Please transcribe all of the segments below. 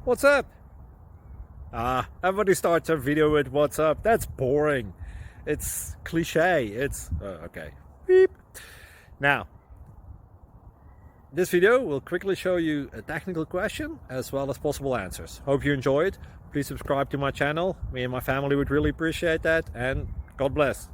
What's up? Everybody starts a video with what's up. That's boring. It's cliche. It's okay. Beep. Now, this video will quickly show you a technical question as well as possible answers. Hope you enjoy it. Please subscribe to my channel. Me and my family would really appreciate that, and God bless.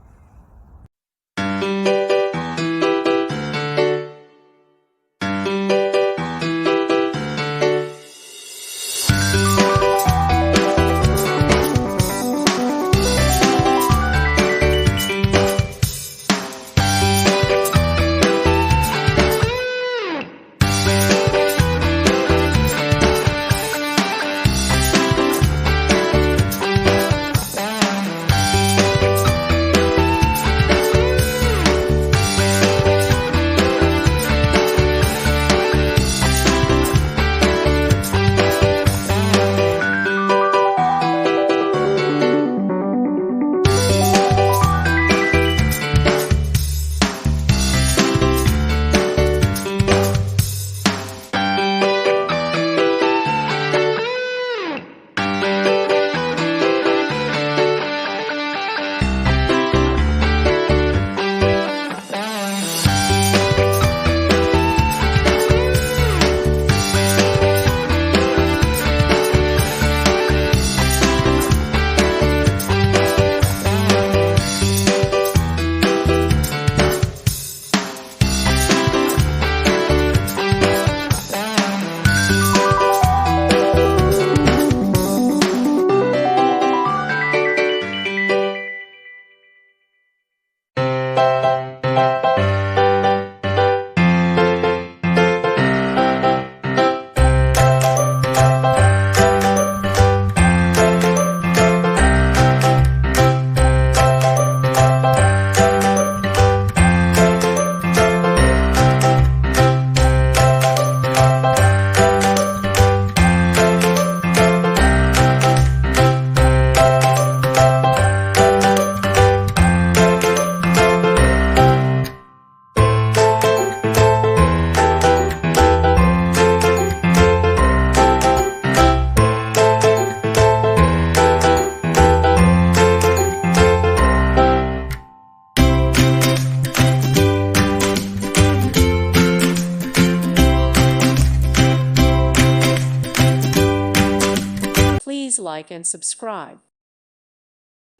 Please like and subscribe.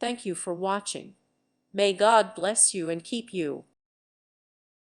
Thank you for watching. May God bless you and keep you.